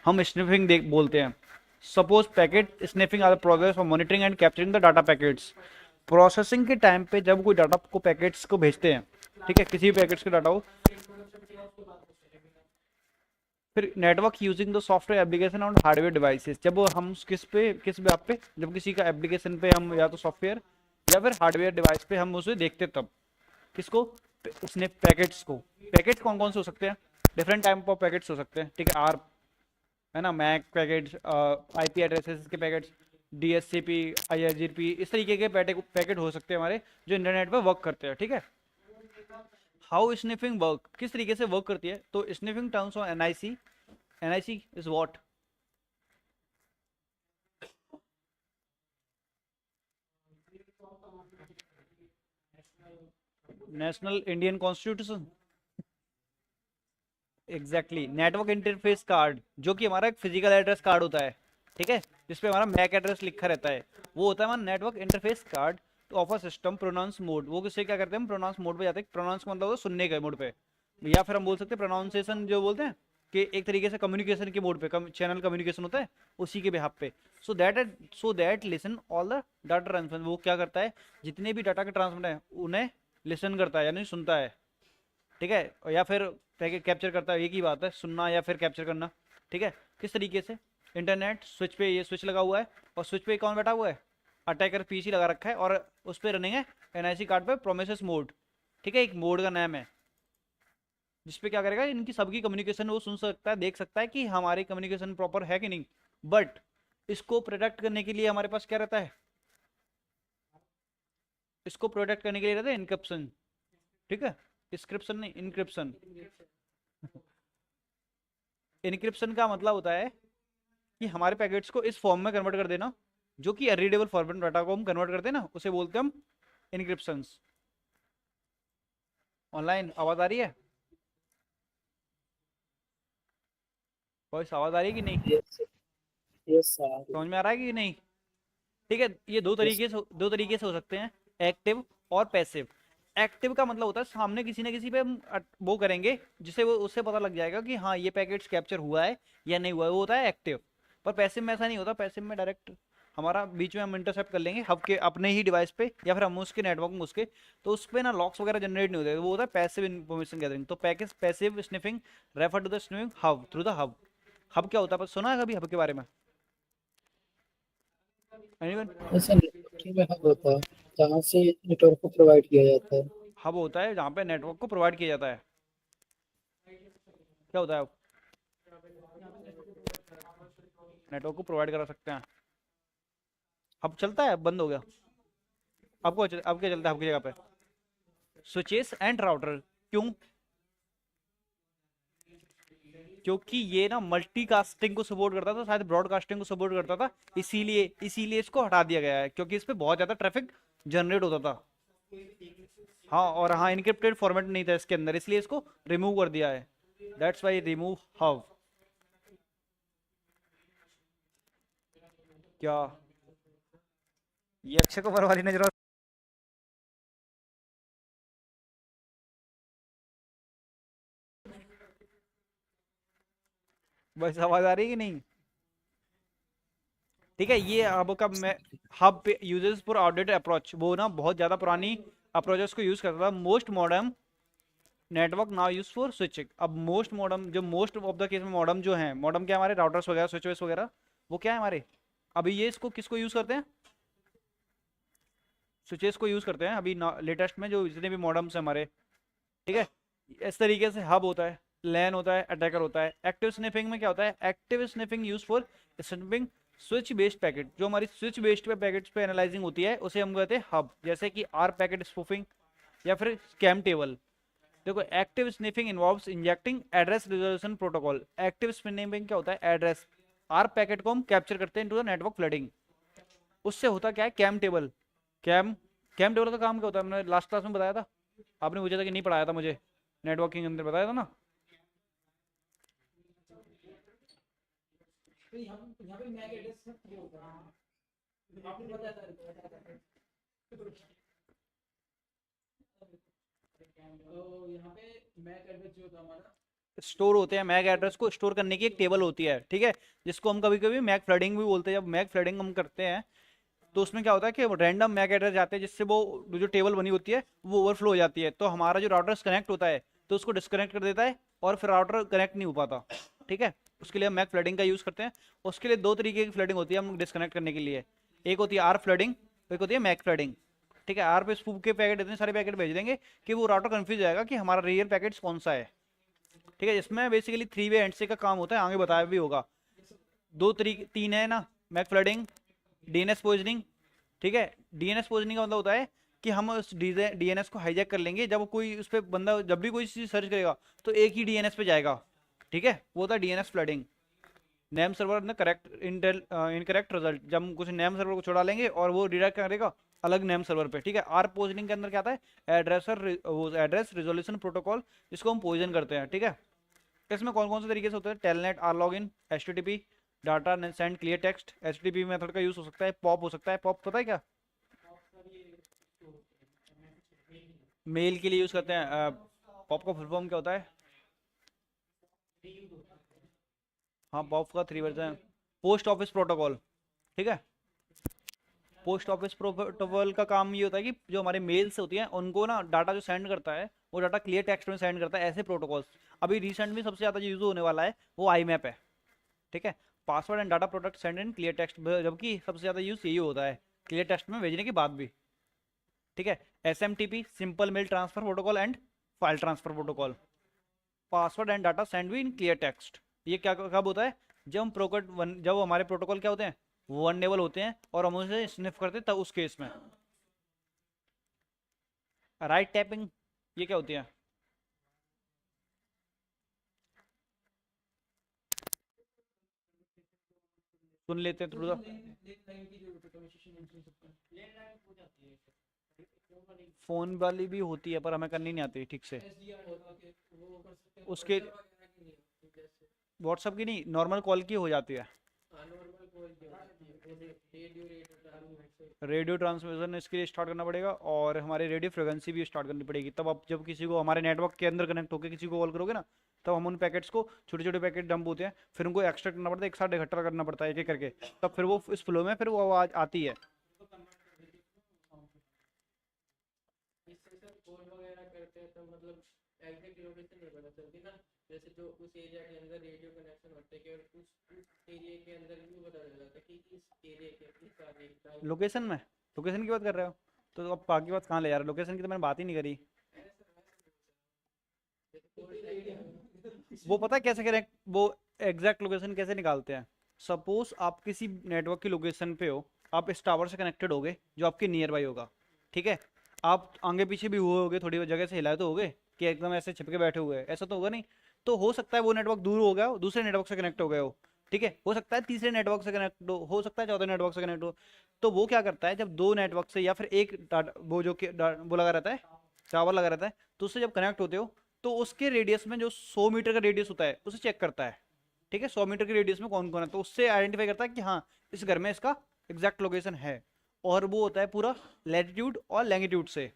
हम स्निफिंग देख बोलते हैं। Suppose packet sniffing are progress for monitoring and capturing the data packets. Processing के टाइम पे जब कोई डाटा को पैकेट्स को भेजते हैं, ठीक है, किसी भी पैकेट्स के डाटा हो, फिर network using the software application on hardware devices, जब वो हम किस पे आप पे, जब किसी का एप्लीकेशन पे हम या तो सॉफ्टवेयर या फिर हार्डवेयर डिवाइस पे हम उसे देखते तब, किसको, उसने पैकेट्स को। पैकेट्स कौन कौन से हो सकते हैं, डिफरेंट टाइप ऑफ पैकेट्स हो सकते हैं, ठीक है, आर, है ना, मैक पैकेट्स, आईपी एड्रेसेस के पैकेट्स, डीएससीपी, आईआरजीपी, इस तरीके के पैकेट हो सकते हैं हमारे, जो इंटरनेट पर वर्क करते हैं, ठीक है। हाउ स्निफिंग वर्क, किस तरीके से वर्क करती है, तो sniffing terms of NIC, NIC is what, national Indian constitution. Exactly, network interface card, जो कि हमारा एक फिजिकल एड्रेस कार्ड होता है, ठीक है, जिसपे हमारा मैक एड्रेस लिखा रहता है, वो होता है हमारा नेटवर्क इंटरफेस कार्ड। तो ऑफर सिस्टम प्रोनाउंस मोड, वो किससे क्या करते हैं, हम प्रोनाउंस मोड पे जाते हैं। प्रोनाउंस का मतलब होता है सुनने के मोड पे, या फिर हम बोल सकते हैं प्रोनाउंसिएशन जो बोलते हैं, कि एक तरीके से कम्युनिकेशन के मोड पे, चैनल कम्युनिकेशन होता है, उसी के बिहाफ पे। So that listen all the data transfer, वो क्या करता है, जितने भी डाटा के ट्रांसफर है उन्हें लिसन करता है, यानी सुनता है, ठीक है, या फिर पैकेट कैप्चर करता है, एक ही बात है, सुनना या फिर कैप्चर करना, ठीक है। किस तरीके से, इंटरनेट स्विच पे, ये स्विच लगा हुआ है, और स्विच पे कौन बैठा हुआ है, अटैकर पीसी लगा रखा है, और उस पर रनिंग है एनआईसी कार्ड पे प्रोमिसेस मोड, ठीक है, एक मोड का नाम है, जिसपे क्या करेगा, इनकी सबकी कम्युनिकेशन वो सुन सकता है, देख सकता है कि हमारी कम्युनिकेशन प्रॉपर है कि नहीं। बट इसको प्रोटेक्ट करने के लिए हमारे पास क्या रहता है, इसको प्रोटेक्ट करने के लिए रहता है इनक्रिप्शन, ठीक है, डिस्क्रिप्शन नहीं, इनक्रिप्शन। इनक्रिप्शन का मतलब होता है कि हमारे पैकेट्स को इस फॉर्म में कन्वर्ट कर देना, जो कि रीडेबल फॉर्मेट डाटा को हम कन्वर्ट करते हैं ना, उसे बोलते हैं हम इनक्रिप्शन। ऑनलाइन आवाज आ रही है, वॉइस आवाज आ रही है कि नहीं, यस, यस सर। समझ में आ रहा है कि नहीं, ठीक है। ये यस। दो तरीके से हो सकते हैं, एक्टिव और पैसिव। एक्टिव का मतलब होता है सामने किसी ना किसी पे हम वो करेंगे, जिससे वो उससे पता लग जाएगा कि हाँ ये पैकेट्स कैप्चर हुआ है या नहीं हुआ है, वो होता है एक्टिव। पर पैसिव में ऐसा नहीं होता, पैसिव में डायरेक्ट हमारा बीच में हम इंटरसेप्ट कर लेंगे हब के अपने ही डिवाइस पे, या फिर हम उसके नेटवर्क में उसके, तो उस पे ना लॉक्स वगैरह जनरेट नहीं होते, वो होता है पैसिव इन्फॉर्मेशन गैदरिंग। तो package passive sniffing refer to the sniffing hub through the hub. Hub क्या होता है, सुना है कभी हब के बारे में, एनीवन? ऐसा नेटवर्किंग में हब होता है जहाँ से नेटवर्क को प्रोवाइड किया जाता है। हब होता है जहाँ पे नेटवर्क को प्रोवाइड किया जाता है। क्या होता है, नेटवर्क को प्रोवाइड करा सकते हैं। हब चलता है, बंद हो गया, अब क्या चलता है हब की जगह पे, स्विचेस एंड राउटर। क्यों, क्योंकि ये ना मल्टीकास्टिंग को सपोर्ट करता था, शायद ब्रॉडकास्टिंग को सपोर्ट करता था, इसीलिए इसको हटा दिया गया है, क्योंकि इस पे बहुत ज्यादा ट्रैफिक जनरेट होता था। हाँ, और हाँ इनक्रिप्टेड फॉर्मेट नहीं था इसके अंदर, इसलिए इसको रिमूव कर दिया है, दैट्स वाई रिमूव हब। क्या, ये अक्षय कुमार वाली नजर बस आवाज आ रही है कि नहीं, ठीक है। ये हब का मैं, hub uses for outdated approach, वो ना बहुत ज्यादा पुरानी अप्रोचेस को यूज करता था। Most modern network now use for switching. अब मोस्ट मॉडर्न, जो मोस्ट ऑफ द केस में मॉडर्न जो है, मॉडर्न क्या है हमारे राउटर्स वगैरह स्विचेस वगैरह, वो क्या है हमारे, अभी ये इसको किसको यूज करते हैं, स्विचेस को यूज करते हैं अभी लेटेस्ट में जो जितने भी मॉडर्म्स हैं हमारे, ठीक है। इस तरीके से हब होता है, लैन होता है, अटैकर होता है। एक्टिव स्निफिंग में क्या होता है, active sniffing use for sniffing switch based packet, जो हमारी स्विच बेस्ड पे पैकेट्स पे एनालाइजिंग होती है उसे हम कहते हैं हब, जैसे कि आर पैकेट स्पूफिंग या फिर स्कैम टेबल। देखो, active sniffing involves injecting address resolution protocol. Active sniffing क्या होता है, एड्रेस आर पैकेट को हम कैप्चर करते हैं इनटू द नेटवर्क फ्लडिंग। उससे होता क्या है, CAM table, CAM CAM table का काम क्या होता है, हमने लास्ट क्लास में बताया था, आपने पूछा था कि नहीं पढ़ाया था मुझे, नेटवर्किंग के अंदर बताया था ना। स्टोर होते हैं, मैक एड्रेस को स्टोर करने की एक टेबल होती है, ठीक है, जिसको हम कभी कभी मैक फ्लडिंग भी बोलते हैं। जब मैक फ्लडिंग हम करते हैं तो उसमें क्या होता है कि रैंडम मैक एड्रेस जाते हैं, जिससे वो जो टेबल बनी होती है वो ओवरफ्लो हो जाती है, तो हमारा जो राउटर कनेक्ट होता है तो उसको डिस्कनेक्ट कर देता है और फिर राउटर कनेक्ट नहीं हो पाता, ठीक है। उसके लिए हम मैक फ्लडिंग का यूज़ करते हैं। उसके लिए दो तरीके की फ्लडिंग होती है हम डिस्कनेक्ट करने के लिए, एक होती है आर फ्लडिंग, एक होती है मैक फ्लडिंग, ठीक है। आर पे स्पूफ के पैकेट इतने सारे पैकेट भेज देंगे कि वो राउटर कंफ्यूज हो जाएगा कि हमारा रियल पैकेट कौन सा है, ठीक है। इसमें बेसिकली 3 वे हैंडशेक का काम होता है, आगे बताया भी होगा। दो तरीके, तीन है ना, मैक फ्लडिंग, डीएनएस पोइजनिंग, ठीक है। डीएनएस पोइजनिंग का मतलब होता है कि हम उस डीएनएस को हाईजैक कर लेंगे, जब कोई उस पर बंदा जब भी कोई चीज सर्च करेगा तो एक ही डीएनएस पे जाएगा, ठीक है, वो होता है डीएनएस फ्लडिंग। नेम सर्वर ने करेक्ट इनकरेक्ट रिजल्ट, जब हम कुछ नेम सर्वर को छोड़ा लेंगे और वो रिडायरेक्ट करेगा अलग नेम सर्वर पे, ठीक है। आर पोइजनिंग के अंदर क्या आता है, एड्रेस रिजोल्यूशन प्रोटोकॉल, जिसको हम पोइजन करते हैं, ठीक है। इसमें कौन कौन से तरीके से होते हैं, telnet, rlogin, HTTP, data send, clear text. HTTP method का यूज हो सकता है, पॉप हो सकता है। पॉप पता है क्या, मेल के लिए यूज करते हैं। पॉप का फुल फॉर्म क्या होता है, हाँ पॉप का 3 वर्जन, पोस्ट ऑफिस प्रोटोकॉल, ठीक है। पोस्ट ऑफिस प्रोटोकॉल का काम ये होता है कि जो हमारे मेल्स होती हैं उनको ना डाटा जो सेंड करता है वो डाटा क्लियर टेक्स्ट में सेंड करता है, ऐसे प्रोटोकॉल्स। अभी रिसेंट में सबसे ज़्यादा यूज होने वाला है वो आई मैप है, ठीक है। Password and data product send in clear text, जबकि सबसे ज़्यादा यूज यही होता है क्लियर टेक्स्ट में भेजने के बाद भी, ठीक है। S M T P, simple mail transfer protocol and file transfer protocol, password and data send भी इन क्लियर टेक्स्ट। ये क्या कब होता है, जब हम जब हमारे प्रोटोकॉल क्या होते हैं, वनरेबल होते हैं और हम उसे स्निफ करते हैं, तब उस केस में। राइट टैपिंग, ये क्या होती है, सुन लेते हैं थोड़ा। फोन वाली भी होती है पर हमें करनी नहीं आती ठीक से, उसके व्हाट्सएप की नहीं, नॉर्मल कॉल की हो जाती है। रेडियो ट्रांसमिशन इसके लिए स्टार्ट करना पड़ेगा और हमारी रेडियो फ्रिक्वेंसी भी स्टार्ट करनी पड़ेगी, तब आप जब किसी को हमारे नेटवर्क के अंदर कनेक्ट होकर किसी को कॉल करोगे ना, तब हम उन पैकेट्स को, छोटे छोटे पैकेट डंप होते हैं, फिर उनको एक्सट्रैक्ट करना पड़ता है, एक साथ इकट्ठा करना पड़ता है एक एक करके, तब फिर वो इस फ्लो में फिर वो आवाज आती है। इससे सर कॉल वगैरह करते हैं तो मतलब एग्जैक्ट लोकेशन नहीं पता चलती ना, जैसे जो उस एरिया के अंदर रेडियो कनेक्शन होते हैं केवल उस एरिया के अंदर भी पता चल जाता है कि इस एरिया के इस आगे लोकेशन में, लोकेशन की बात कर रहे हो तो अब बाकी बात कहाँ ले जा रहे हो, लोकेशन की तो मैंने बात ही नहीं करी। वो पता है कैसे करें, वो एग्जैक्ट लोकेशन कैसे निकालते हैं। सपोज आप किसी नेटवर्क की लोकेशन पे हो, आप इस टावर से कनेक्टेड होगे जो आपके नियर बाई होगा, ठीक है। आप आगे पीछे भी हुए होगे, थोड़ी जगह से हिलाए तो होगे कि एकदम ऐसे छिपके बैठे हुए हैं, ऐसा तो होगा नहीं। तो हो सकता है वो नेटवर्क दूर हो गया हो, दूसरे नेटवर्क से कनेक्ट हो गए हो, ठीक है। हो सकता है तीसरे नेटवर्क से कनेक्ट हो सकता है चौथे नेटवर्क से कनेक्ट हो। तो वो क्या करता है, जब दो नेटवर्क से या फिर एक वो जो वो लगा रहता है, टावर लगा रहता है, तो उससे जब कनेक्ट होते हो तो उसके रेडियस में जो 100 मीटर का रेडियस होता है उसे चेक करता है, ठीक है। 100 मीटर के रेडियस में कौन कौन है, तो उससे आइडेंटिफाई करता है कि हाँ इस घर में इसका एग्जैक्ट लोकेशन है, और वो होता है पूरा लैटिट्यूड और लैंगिट्यूड से।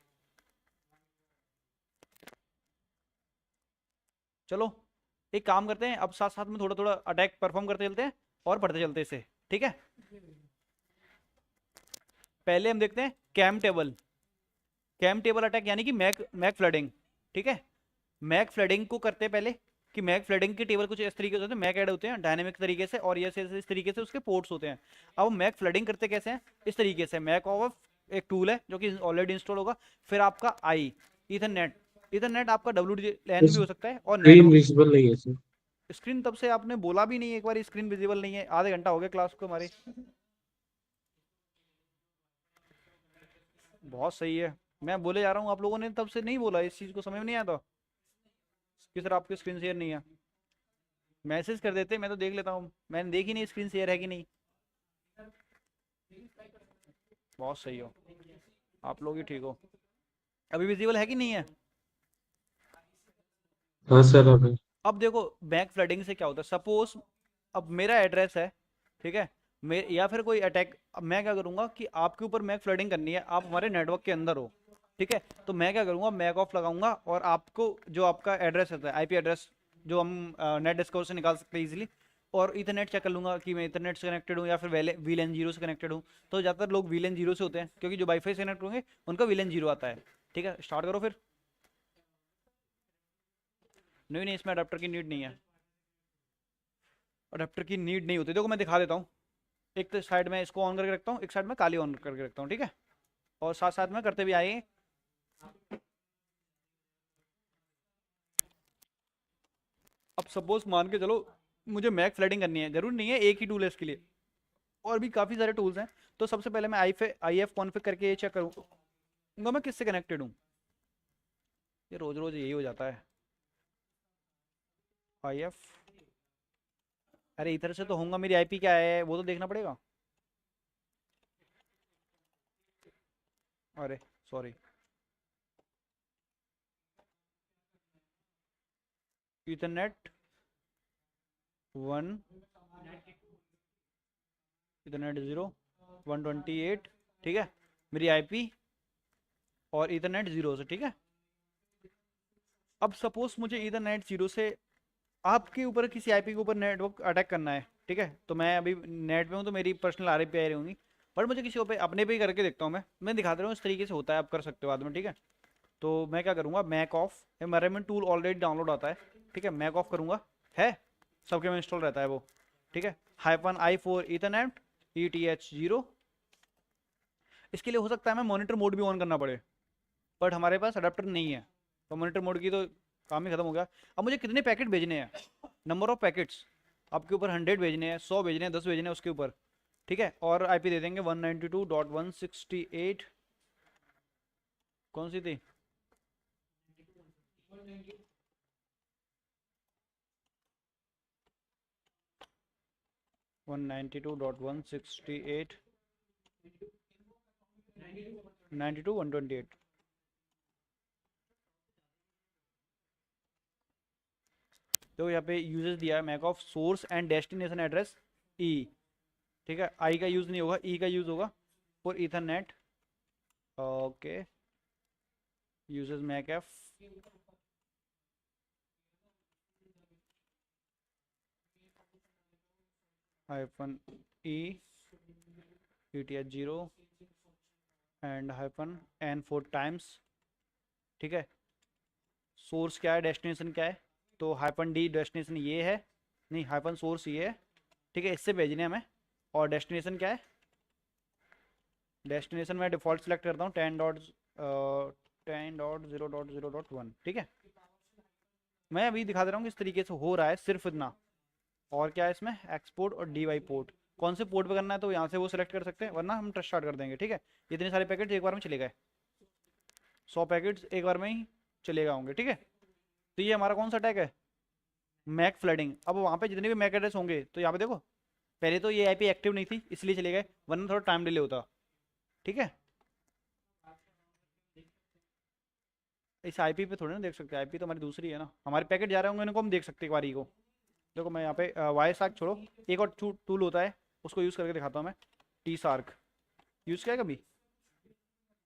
चलो एक काम करते हैं, अब साथ साथ में थोड़ा थोड़ा अटैक परफॉर्म करते चलते हैं और पढ़ते चलते इसे, ठीक है। पहले हम देखते हैं CAM table, CAM table attack यानी कि मैक मैक फ्लडिंग, ठीक है। मैक फ्लडिंग को करते हैं पहले कि मैक फ्लडिंग के टेबल कुछ इस तरीके से होते हैं, मैक ऐड होते हैं डायनेमिक तरीके से, और ये इस तरीके से उसके पोर्ट्स होते हैं। अब मैक फ्लडिंग करते कैसे हैं, इस तरीके से मैक ऑफ एक टूल है जो कि ऑलरेडी इंस्टॉल होगा, फिर आपका आई ईथरनेट, ईथरनेट आपका WLAN भी हो सकता है, और स्क्रीन नेटवर्क। विजिबल नहीं है सर। स्क्रीन तब से आपने बोला भी नहीं, एक बार स्क्रीन विजिबल नहीं है, आधे घंटा हो गया क्लास को हमारी। बहुत सही है, मैं बोले जा रहा हूँ, आप लोगों ने तब से नहीं बोला, इस चीज को समझ में नहीं आया था कि सर आपकी स्क्रीन शेयर नहीं है। मैसेज कर देते, मैं तो देख लेता हूँ, मैंने देखी नहीं स्क्रीन शेयर है कि नहीं। बहुत सही हो, आप लोग ही ठीक हो। अभी विजिबल है कि नहीं है। हाँ सर अभी। अब देखो बैक फ्लडिंग से क्या होता है, सपोज अब मेरा एड्रेस है, ठीक है, या फिर कोई अटैक, अब मैं क्या करूंगा कि आपके ऊपर मैक फ्लडिंग करनी है, आप हमारे नेटवर्क के अंदर हो, ठीक है। तो मैं क्या करूंगा, मैक ऑफ लगाऊंगा और आपको जो आपका एड्रेस रहता है, IP एड्रेस जो हम नेट डिस्कवर से निकाल सकते हैं इजीली। और इथरनेट चेक कर लूंगा कि मैं इथरनेट से कनेक्टेड हूँ या फिर वीलन जीरो से कनेक्टेड हूँ। तो ज़्यादातर लोग वीलन जीरो से होते हैं, क्योंकि जो वाईफाई से कनेक्ट होंगे उनका वीलन जीरो आता है। ठीक है, स्टार्ट करो फिर। नहीं नहीं, इसमें अडाप्टर की नीड नहीं है, अडाप्टर की नीड नहीं होती। देखो मैं दिखा देता हूँ। एक तो साइड में इसको ऑन करके रखता हूँ, एक साइड में काली ऑन करके रखता हूँ, ठीक है। और साथ साथ में करते भी आएंगे। अब सपोज मान के चलो मुझे मैक फ्लडिंग करनी है, जरूर नहीं है एक ही टूल है इसके लिए, और भी काफ़ी सारे टूल्स हैं। तो सबसे पहले मैं आई एफ कॉन्फ़िग करके ये चेक करूँगा मैं किससे कनेक्टेड हूँ। ये रोज रोज यही हो जाता है। आई एफ, अरे इधर से तो होऊंगा, मेरी आईपी क्या है वो तो देखना पड़ेगा। अरे सॉरी, इथरनेट 1, इथरनेट 0, 128, ठीक है मेरी आईपी, और इथरनेट 0 से, ठीक है। अब सपोज मुझे इथरनेट 0 से आपके ऊपर किसी आईपी के ऊपर नेटवर्क अटैक करना है, ठीक है। तो मैं अभी नेट पे हूँ तो मेरी पर्सनल आरआईपी आई होंगी, पर मुझे किसी पे अपने पे ही करके देखता हूँ। मैं दिखाता रहा हूँ इस तरीके से होता है, आप कर सकते हो बाद में, ठीक है। तो मैं क्या करूँगा, मैक ऑफ, मेरे में टूल ऑलरेडी डाउनलोड आता है, ठीक है। मैक ऑफ करूँगा, है सबके में इंस्टॉल रहता है वो, ठीक है। -i4 Ethernet ETH0। इसके लिए हो सकता है मैं मॉनिटर मोड भी ऑन करना पड़े, बट हमारे पास अडेप्टर नहीं है, तो मॉनिटर मोड की तो काम ही खत्म हो गया। अब मुझे कितने पैकेट भेजने हैं, नंबर ऑफ पैकेट्स आपके ऊपर 100 भेजने हैं, 100 भेजने हैं, 10 भेजने हैं उसके ऊपर, ठीक है। और आईपी दे देंगे 192.168, कौन सी थी, 192.168, 92.128। तो यहाँ पे यूजेस दिया है MAC of source and destination address ई, ठीक है। आई का यूज़ नहीं होगा, ई का यूज़ होगा for Ethernet. Okay, uses MAC F, -e ETH0 and -n 4 times, ठीक है। सोर्स क्या है, डेस्टिनेशन क्या है, तो -d डेस्टिनेशन ये है, नहीं -सोर्स ये है, ठीक है। इससे भेजने हमें। और डेस्टिनेशन क्या है, डेस्टिनेशन मैं डिफ़ॉल्ट सेलेक्ट करता हूँ 10.0.0.1, ठीक है। मैं अभी दिखा दे रहा हूँ किस तरीके से हो रहा है, सिर्फ इतना। और क्या है इसमें, एक्सपोर्ट और डी वाई पोर्ट, कौन से पोर्ट पे करना है तो यहाँ से वो सिलेक्ट कर सकते हैं, वरना हम ट्रस्ट स्टार्ट कर देंगे, ठीक है। इतने सारे पैकेट्स एक बार में चले गए, 100 पैकेट्स एक बार में ही चले गए होंगे, ठीक है। तो ये हमारा कौन सा अटैक है, मैक फ्लडिंग। अब वहाँ पे जितने भी मैक एड्रेस होंगे, तो यहाँ पे देखो पहले तो ये आईपी एक्टिव नहीं थी इसलिए चले गए, वरना थोड़ा टाइम डिले होता, ठीक है। इस आईपी पे थोड़ी ना देख सकते, आईपी तो हमारी दूसरी है ना, हमारे पैकेट जा रहे होंगे इनको हम देख सकते हैं एक बारी को। देखो मैं यहाँ पे वाई सार्क छोड़ो, एक और टूल होता है उसको यूज़ करके दिखाता हूँ मैं, टी सार्क यूज़ किया है कभी,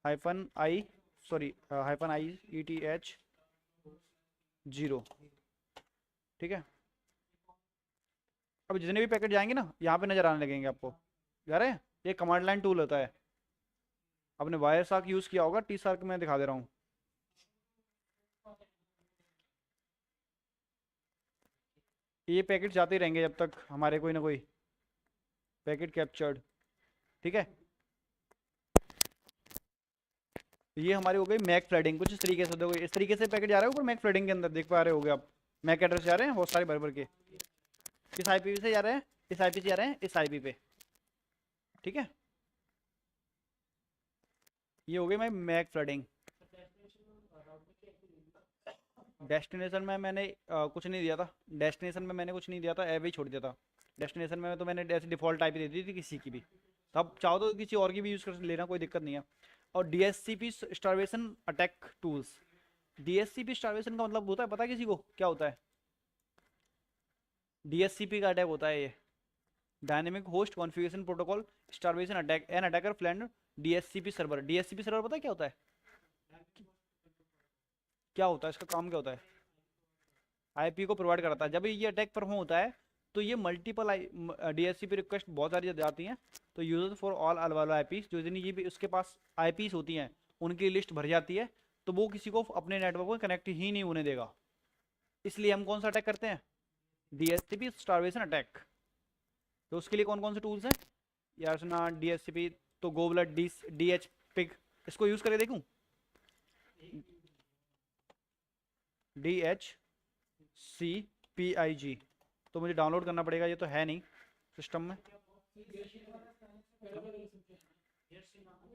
-i, सॉरी -ETH0, ठीक है। अब जितने भी पैकेट जाएंगे ना यहाँ पे नज़र आने लगेंगे आपको, जा रहे हैं। ये कमांड लाइन टूल होता है, आपने वायर सार्क यूज़ किया होगा, टी सार्क मैं दिखा दे रहा हूँ। ये पैकेट जाते ही रहेंगे जब तक हमारे कोई ना कोई पैकेट कैप्चर्ड, ठीक है। ये हमारी हो गई मैक फ्लडिंग, कुछ इस तरीके से देखो, इस तरीके से पैकेट जा रहा है ऊपर मैक फ्लडिंग के अंदर, देख पा रहे होगे आप। मैक एड्रेस जा रहे हैं बहुत सारे भर भर के, किस आईपी से जा रहे हैं, इस आईपी से जा रहे हैं इस आईपी पे, ठीक है। ये हो गई मैं मैक फ्लडिंग। डेस्टिनेशन में मैंने कुछ नहीं दिया था, डेस्टिनेशन में मैंने कुछ नहीं दिया था, ऐसे ही छोड़ दिया था। डेस्टिनेशन में तो मैंने ऐसे डिफ़ॉल्ट टाइप दे दी थी किसी की भी, तो आप चाहो तो किसी और की भी यूज़ कर लेना, कोई दिक्कत नहीं है। और DSCP starvation attack tools, DSCP starvation का मतलब होता है पता है किसी को क्या होता है, DSCP का अटैक होता है ये, dynamic host configuration protocol starvation attack, an attacker फ्लैंड DSCP सर्वर। DSCP सर्वर पता है क्या होता है, क्या होता है इसका काम क्या होता है, आईपी को प्रोवाइड कराता है। जब ये अटैक परफॉर्म होता है तो ये मल्टीपल डीएचसीपी रिक्वेस्ट बहुत सारी जाती हैं, तो user for all available IP, जो ये भी उसके पास आईपीस होती हैं उनकी लिस्ट भर जाती है, तो वो किसी को अपने नेटवर्क में कनेक्ट ही नहीं होने देगा। इसलिए हम कौन सा अटैक करते हैं, डीएचसीपी स्टारवेशन अटैक। तो उसके लिए कौन कौन से टूल्स हैं यार सुना, डीएचसीपी तो गोबलट डी एच पिग, इसको यूज करके देखूं, D H C P I G, तो मुझे डाउनलोड करना पड़ेगा, ये तो है नहीं सिस्टम में।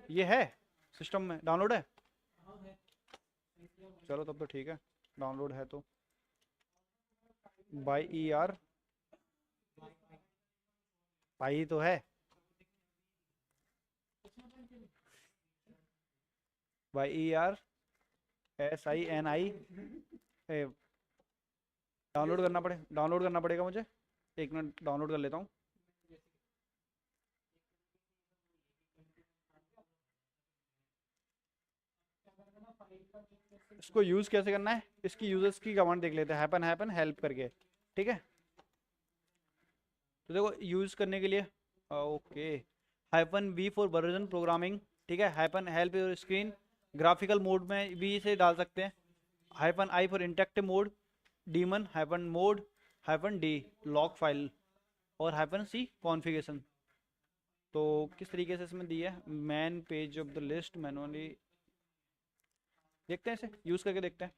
ये है सिस्टम में डाउनलोड है, चलो तब तो ठीक है, डाउनलोड है तो बाई ई आर पाई तो है, by E R S I N I, download करना पड़ेगा मुझे, एक मिनट डाउनलोड कर लेता हूँ। इसको यूज कैसे करना है, इसकी यूजर्स की कमांड देख लेते हैं, हैपन हैपन हेल्प करके, ठीक है। तो देखो यूज करने के लिए okay, hyphen V for version programming, ठीक है, hyphen help your screen, graphical mode में भी इसे डाल सकते हैं, hyphen I for interactive mode, daemon hyphen mode, hyphen D log file, और हाइफन सी कॉन्फ़िगरेशन। तो किस तरीके से इसमें दी है, man page of the list manually, देखते हैं इसे यूज़ करके देखते हैं,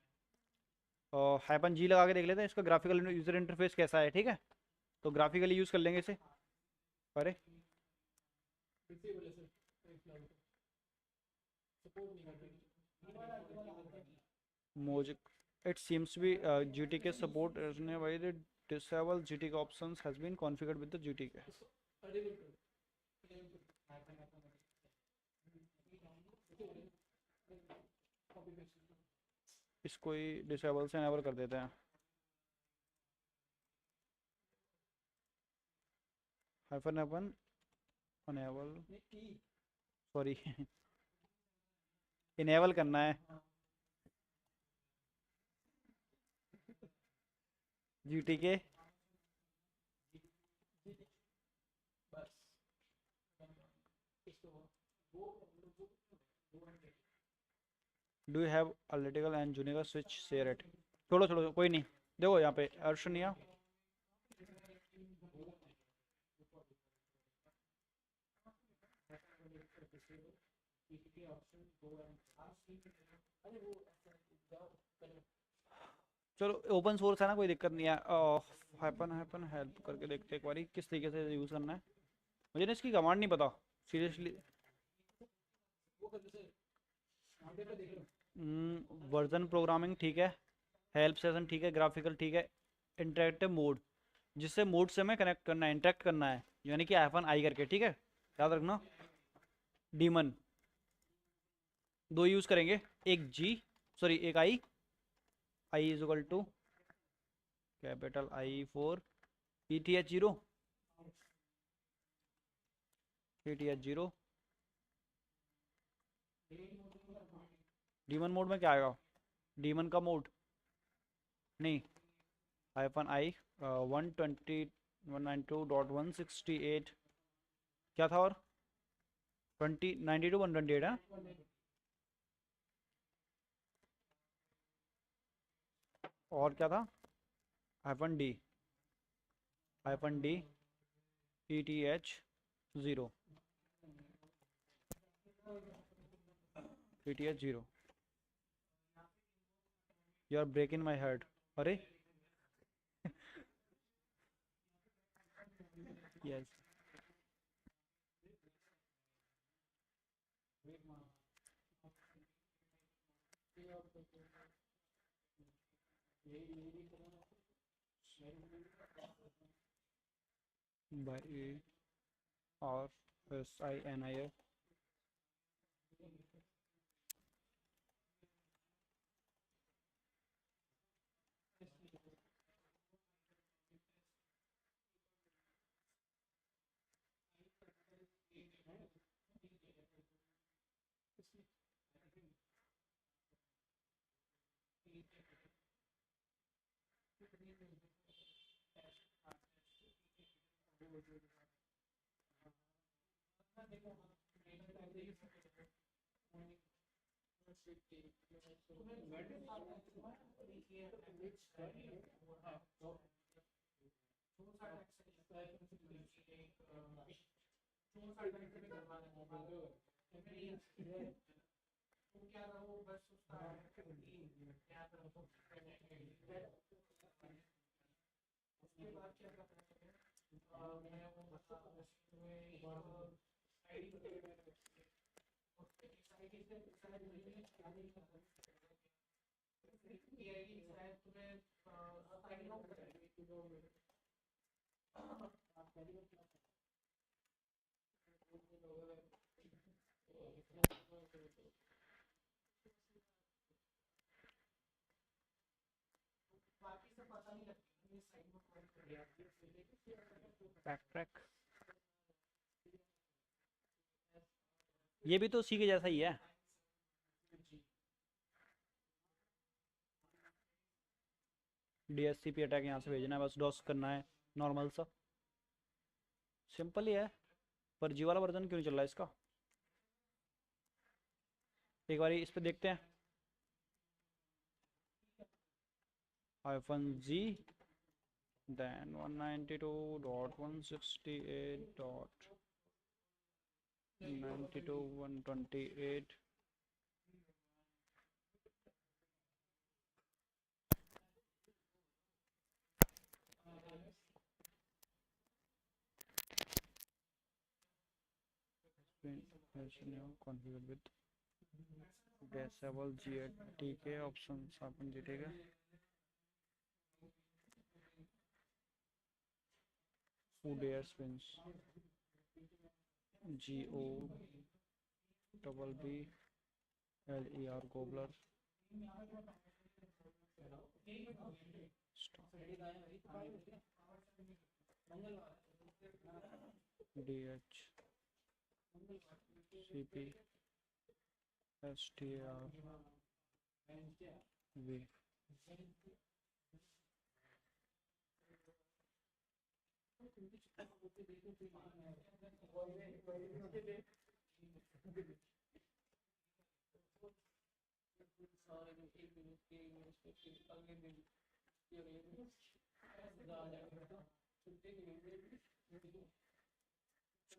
और हाइपन जी लगा के देख लेते हैं इसका ग्राफिकल यूजर इंटरफेस कैसा है, ठीक है। तो ग्राफिकली यूज़ कर लेंगे इसे, अरे mosaic, it seems to be GTK support is why the disable GTK options has been configured with the GTK. इसको ही डिसेबल से एनेबल कर देते हैं, hyphen hyphen enable, sorry enable करना है GTK, डू यू हैव अलिटिकल and junior switch share it, छोड़ो छोड़ो कोई नहीं, देखो यहाँ पे अर्शनिया, चलो ओपन सोर्स है ना, कोई दिक्कत नहीं है, हाइपन हाइपन हेल्प करके देखते हैं एक बारी किस तरीके से यूज़ करना है, मुझे ना इसकी कमांड नहीं पता सीरियसली। वर्जन प्रोग्रामिंग ठीक है, हेल्प सेशन ठीक है, ग्राफिकल ठीक है, इंटरेक्टिव मोड, जिससे मोड से हमें कनेक्ट करना है, इंटरेक्ट करना है, यानी कि हाइफन आई करके, ठीक है, याद रखना। डीमन दो यूज़ करेंगे, एक जी सॉरी एक I, I is equal to capital I four E T H zero, E T H zero, daemon mode में क्या आएगा, डीमन का मोड नहीं, हाइफन आई 192.168 क्या था, और 92.128 है, और क्या था, hyphen D E T H zero, E T H zero, you are breaking my heart, अरे yes by R S I N I A, back track, ये भी तो उसी के जैसा ही है। डीएससीपी अटैक यहाँ से भेजना है, बस डॉस करना है नॉर्मल सा, सिंपल ही है। पर जी वाला वर्जन क्यों नहीं चल रहा है इसका, एक बार इस पे देखते हैं। -G then 192.168.92.128. configured with disable GTK options आपण GTK food air spins GOBBLER gobbler DH CP STR V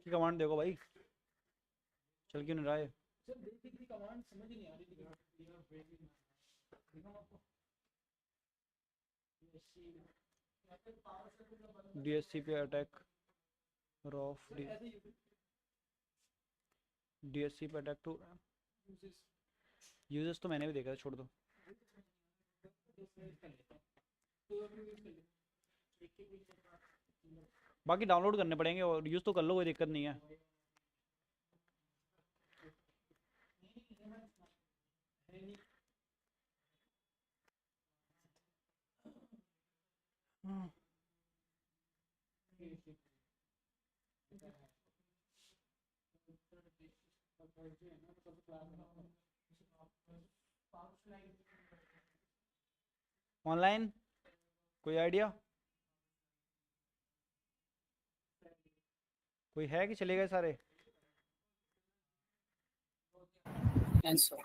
की कमांड देखो भाई, चल क्यों नहीं रहा है। DSCP अटैक रॉफ DSCP अटैक टू यूजर्स तो मैंने भी देखा है, छोड़ दो। बाकी डाउनलोड करने पड़ेंगे और यूज तो कर लो, कोई दिक्कत नहीं है। ऑनलाइन कोई आइडिया, कोई है कि चले गए सारे। आंसर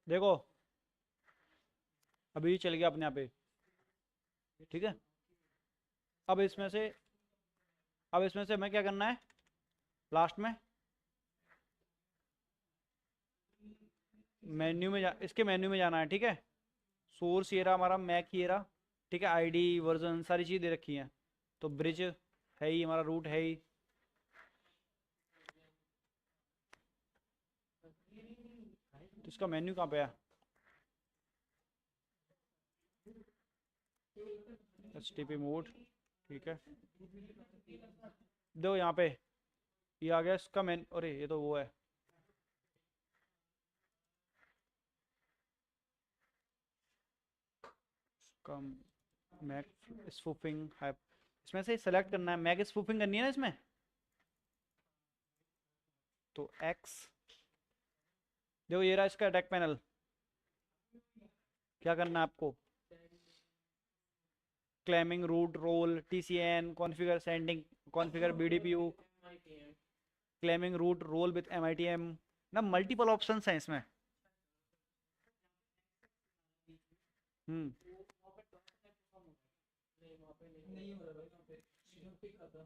देखो अभी चल गया अपने आप पे, ठीक है। अब इसमें से हमें क्या करना है, लास्ट में मेन्यू में इसके मेन्यू में जाना है, ठीक है। सोर्स ये रहा हमारा, मैक ये रहा, ठीक है। आईडी वर्जन सारी चीज़ दे रखी हैं, तो ब्रिज है ही, हमारा रूट है ही। तो इसका मेन्यू कहाँ पे है, HTTP मोड, ठीक है। देखो यहाँ पे ये आ गया इसका मेन, अरे ये तो वो है, कम मैक स्पूफिंग है, इसमें से सेलेक्ट करना है, मैक स्पूफिंग करनी है ना इसमें, तो एक्स, देखो ये रहा इसका अटैक पैनल। क्या करना है आपको, claiming root role TCN configure sending configure BDPU, MITM claiming root role with MITM ना, मल्टीपल ऑप्शंस हैं इसमें। हम्म नहीं वहाँ पे नहीं हो रहा भाई, वहाँ पे सिर्फ पिक आता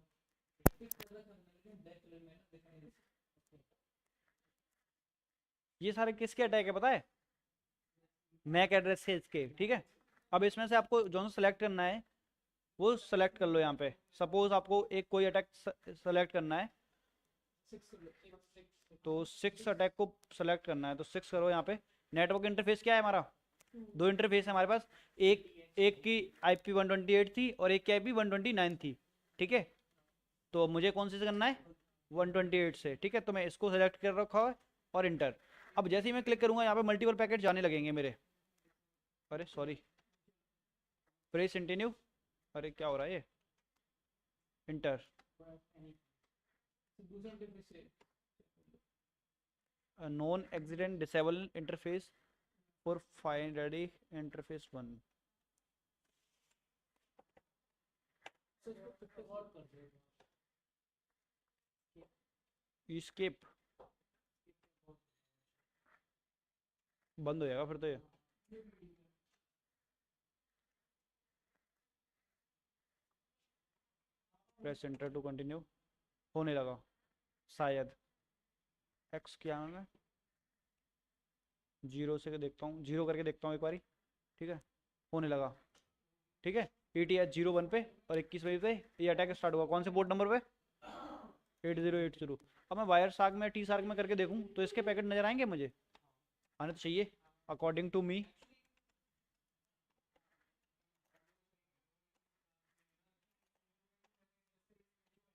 पिक करना करना लेकिन बैक लेन में दिखाई नहीं। ये सारे किसके अटैक है पता है, मैक एड्रेस से इसके, ठीक है। अब इसमें से आपको जो सेलेक्ट करना है वो सेलेक्ट कर लो यहाँ पे। सपोज आपको एक कोई अटैक सेलेक्ट करना है, तो 6 अटैक को सेलेक्ट करना है, तो 6 करो यहाँ पे। नेटवर्क इंटरफेस क्या है हमारा, 2 इंटरफेस है हमारे पास, एक एक की IP 128 थी और एक की IP 129 थी, ठीक है। तो मुझे कौन सी से करना है, 128 से, ठीक है। तो मैं इसको सेलेक्ट कर रखा है और इंटर। अब जैसे ही मैं क्लिक करूंगा यहाँ पे मल्टीपल पैकेट जाने लगेंगे मेरे, अरे सॉरी, प्रेस कंटिन्यू, अरे क्या हो रहा है ये, इंटर, दूसरा इंटरफेस से non accident disable interface for fine ready interface 1, और कर दो स्केप बंद हो जाएगा फिर तो ये। प्रेस एंटर टू कंटिन्यू, होने लगा शायद, एक्स क्या है, मैं 0 से देखता हूँ, 0 करके देखता हूँ एक बारी, ठीक है, होने लगा, ठीक है। ETH 01 पे और 21 पे ये अटैक स्टार्ट हुआ, कौन से पोर्ट नंबर पे, 8080। अब मैं वायर सार्क में टी सार्क में करके देखूँ तो इसके पैकेट नजर आएंगे मुझे, आने तो चाहिए अकॉर्डिंग टू मी।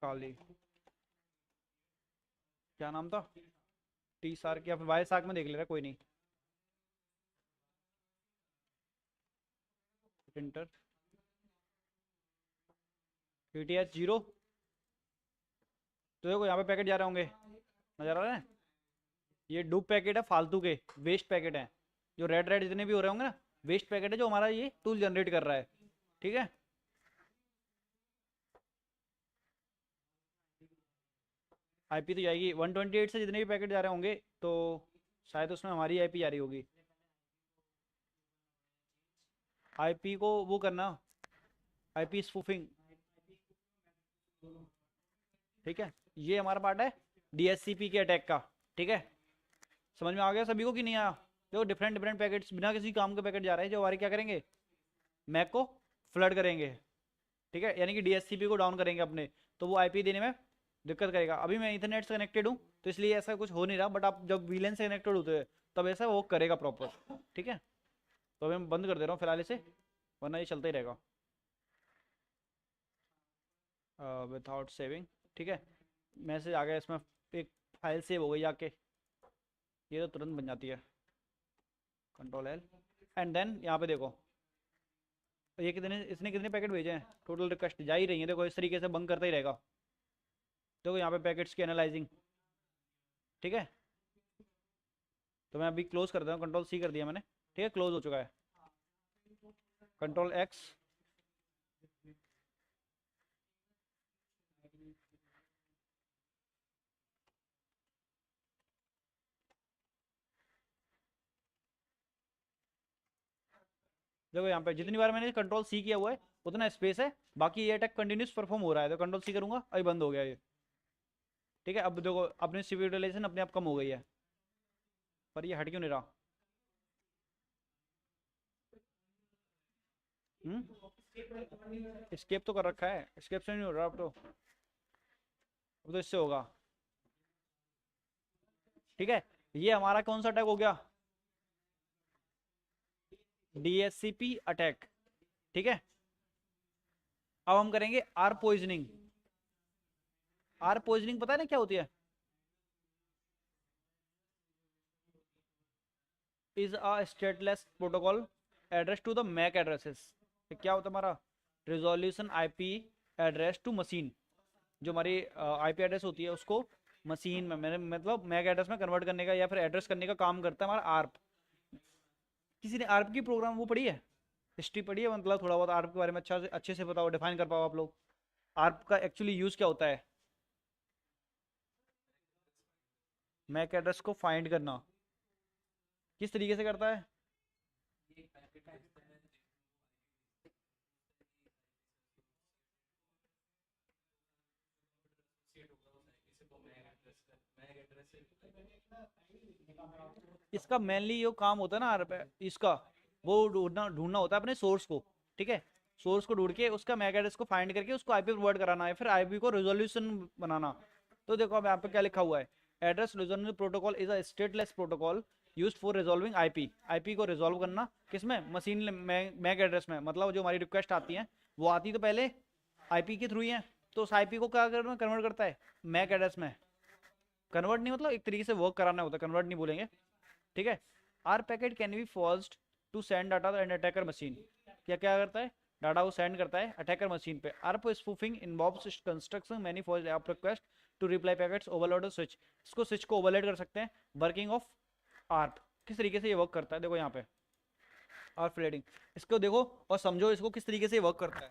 काली, क्या नाम था, टी सार्क या फिर वायर सार्क में देख ले रहा, कोई नहीं, इंटर, ETH 0, तो देखो यहाँ पे पैकेट जा रहे होंगे, नजर आ रहे हैं, ये डुप पैकेट है, फालतू के वेस्ट पैकेट हैं, जो रेड रेड जितने भी हो रहे होंगे ना, वेस्ट पैकेट है जो हमारा ये टूल जनरेट कर रहा है, ठीक है। IP तो जाएगी 128 से, जितने भी पैकेट जा रहे होंगे तो शायद उसमें हमारी IP जा रही होगी। IP को वो करना, IP स्पूफिंग, ठीक है। ये हमारा पार्ट है DSCP के अटैक का, ठीक है। समझ में आ गया सभी को कि नहीं आया, देखो डिफरेंट डिफरेंट पैकेट्स बिना किसी काम के पैकेट जा रहे हैं जो हमारे क्या करेंगे, मैक को फ्लड करेंगे, ठीक है, यानी कि DSCP को डाउन करेंगे अपने, तो वो IP देने में दिक्कत करेगा। अभी मैं इंटरनेट से कनेक्टेड हूँ तो इसलिए ऐसा कुछ हो नहीं रहा, बट आप जब VLAN से कनेक्टेड होते हैं तब ऐसा वो करेगा प्रॉपर, ठीक है। तो अभी मैं बंद कर दे रहा हूँ फिलहाल इसे, वरना ये चलता ही रहेगा विदाउट सेविंग, ठीक है। मैसेज आ गया इसमें, एक फाइल सेव हो गई जाके, ये तो तुरंत बन जाती है, Ctrl L, एंड देन यहाँ पे देखो ये कितने, इसने कितने पैकेट भेजे हैं, टोटल रिक्वेस्ट जा ही रही है, देखो इस तरीके से बंद करता ही रहेगा। देखो यहाँ पे पैकेट्स की एनालाइजिंग, ठीक है। तो मैं अभी क्लोज करता हूँ, Ctrl+C कर दिया मैंने, ठीक है, क्लोज हो चुका है, Ctrl+X, देखो यहाँ पे जितनी बार मैंने Ctrl+C किया हुआ है उतना स्पेस है, बाकी ये अटैक कंटिन्यूस परफॉर्म हो रहा है, तो Ctrl+C करूंगा अभी बंद हो गया ये, ठीक है। अब देखो अपनी CPU यूटिलाइजेशन अपने आप कम हो गई है, पर ये हट क्यों नहीं रहा, स्केप तो कर रखा है, स्केप से नहीं हो रहा अब तो इससे होगा, ठीक है। ये हमारा कौन सा अटैक हो गया, DSCP अटैक, ठीक है। अब हम करेंगे आर पॉइजनिंग। आर पॉइजनिंग पता है ना क्या होती है, is a stateless protocol address to the MAC addresses, तो क्या होता है हमारा resolution IP address to machine, जो हमारी आईपी एड्रेस होती है उसको मशीन में मैंने मतलब मैक एड्रेस में कन्वर्ट करने का या फिर एड्रेस करने का काम करता है हमारा आर्प। किसी ने आर्प की प्रोग्राम वो पढ़ी है, हिस्ट्री पढ़ी है, मतलब थोड़ा बहुत आर्प के बारे में अच्छे से बताओ, डिफाइन कर पाओ आप लोग, आर्प का एक्चुअली यूज क्या होता है। मैक एड्रेस को फाइंड करना किस तरीके से करता है। इसका मेनली जो काम होता है ना इसका, वो ढूंढना ढूंढना होता है अपने सोर्स को, ठीक है। सोर्स को ढूंढ के उसका मैक एड्रेस को फाइंड करके उसको आईपी प्रोवाइड कराना है, फिर आईपी को रेजोल्यूशन बनाना। तो देखो अब यहाँ पे क्या लिखा हुआ है, address resolution protocol is a stateless protocol used for resolving IP. IP को रिजॉल्व करना किसमें, मशीन मैक एड्रेस में, मतलब जो हमारी रिक्वेस्ट आती है वो आती तो पहले आईपी के थ्रू ही है, तो उस आईपी को क्या करना, कन्वर्ट करता है मैक एड्रेस में। कन्वर्ट नहीं मतलब एक तरीके से वर्क कराना होता है, कन्वर्ट नहीं बोलेंगे, ठीक है। R packet can be forced to send data and attacker machine, क्या क्या करता है, डाटा को सेंड करता है अटैकर मशीन पे। ARP spoofing involves construction many for ARP request to reply packets overload switch, इसको स्विच को ओवरलोड कर सकते हैं। वर्किंग ऑफ आर्प किस तरीके से ये वर्क करता है, देखो यहाँ पे आर्प फ्लेडिंग, इसको देखो और समझो इसको किस तरीके से वर्क करता है।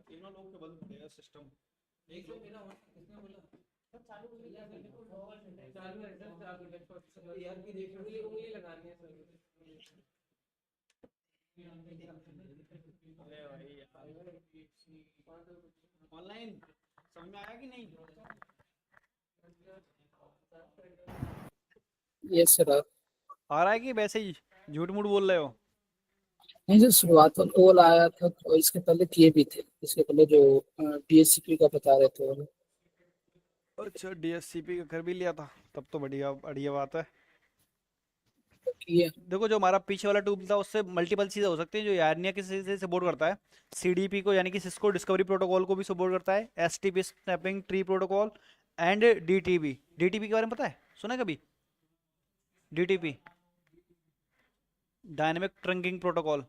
तीनों लोग के बंद पड़ेगा सिस्टम। एक तो मेरा किसने बोला चालू है सर, चालू है यार की देख उंगली उंगली लगानी है सर। अरे भाई ऑनलाइन समझ में आया कि नहीं। Yes sir. आ रहा है कि वैसे ही झूठ मूठ बोल रहे हो। नहीं सर, शुरुआत में कॉल आया था तो इसके पहले किए भी थे, इसके पहले जो डीएससीपी का बता रहे थे वो। अच्छा डीएससीपी का कर भी लिया था, तब तो बढ़िया बढ़िया बात है। किए। देखो जो हमारा पीछे वाला टूल था उससे मल्टीपल चीज़ें हो सकती हैं, जो यारनिया किसी से सपोर्ट करता है, सीडीपी को यानी कि सिस्को डिस्कवरी प्रोटोकॉल को भी सपोर्ट करता है, STP snapping tree protocol and DTP. DTP के बारे में पता है, सुना है कभी डीटीपी, डायनेमिक ट्रंकिंग प्रोटोकॉल,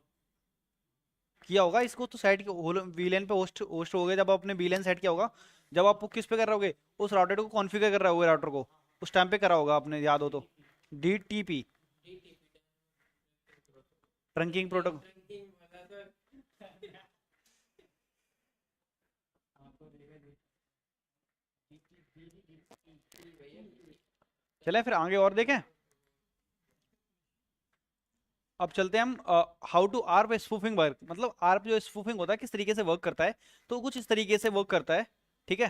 किया होगा इसको तो सेट वीलैन पे होस्ट होस्ट हो गया, जब आपने वीलैन सेट किया होगा, जब आप किस पे कर रहे होगे, उस राउटर को कॉन्फ़िगर कर रहे होगे, राउटर को उस टाइम पे करा होगा आपने, याद हो तो। DTP trunking protocol. चलें फिर आगे और देखें। अब चलते हैं हम how to ARP spoofing work, मतलब आर्प जो स्पूफिंग होता है किस तरीके से वर्क करता है, तो कुछ इस तरीके से वर्क करता है, ठीक है।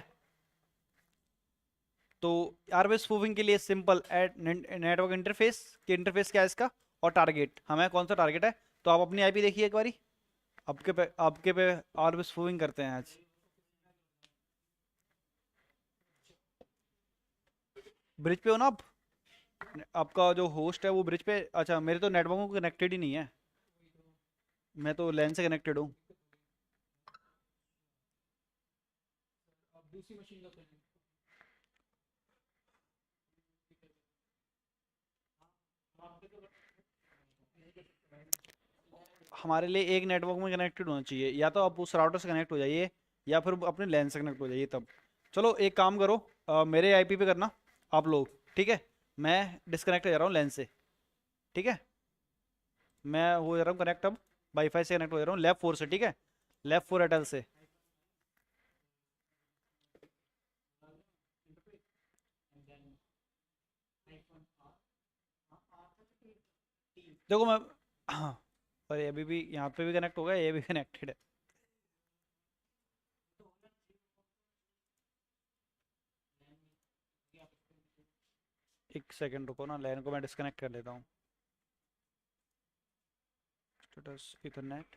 तो आर्प स्पूफिंग के लिए सिंपल नेटवर्क इंटरफेस के इंटरफेस क्या है इसका, और टारगेट हमें कौन सा टारगेट है, तो आप अपनी आईपी देखिए एक बारी, आपके पे आर्प स्पूफिंग करते हैं आज। ब्रिज पे हो ना आप, आपका जो होस्ट है वो ब्रिज पे, अच्छा मेरे तो नेटवर्क को कनेक्टेड ही नहीं है, मैं तो लैन से कनेक्टेड हूँ। हमारे लिए एक नेटवर्क में कनेक्टेड होना चाहिए, या तो आप उस राउटर से कनेक्ट हो जाइए या फिर अपने लैन से कनेक्ट हो जाइए तब। चलो एक काम करो, मेरे आईपी पे करना आप लोग, ठीक है। मैं डिस्कनेक्ट हो जा रहा हूँ लैन से, ठीक है। मैं हो जा रहा हूँ कनेक्ट अब, वाईफाई से कनेक्ट हो जा रहा हूँ लैब 4 से, ठीक है, लैब 4 एयरटेल से। देखो मैं हाँ, पर अभी भी यहाँ पे भी कनेक्ट हो गया, ये भी कनेक्टेड है। एक सेकंड रुको ना, लैन को मैं डिस्कनेक्ट कर लेता हूँ। Status Ethernet.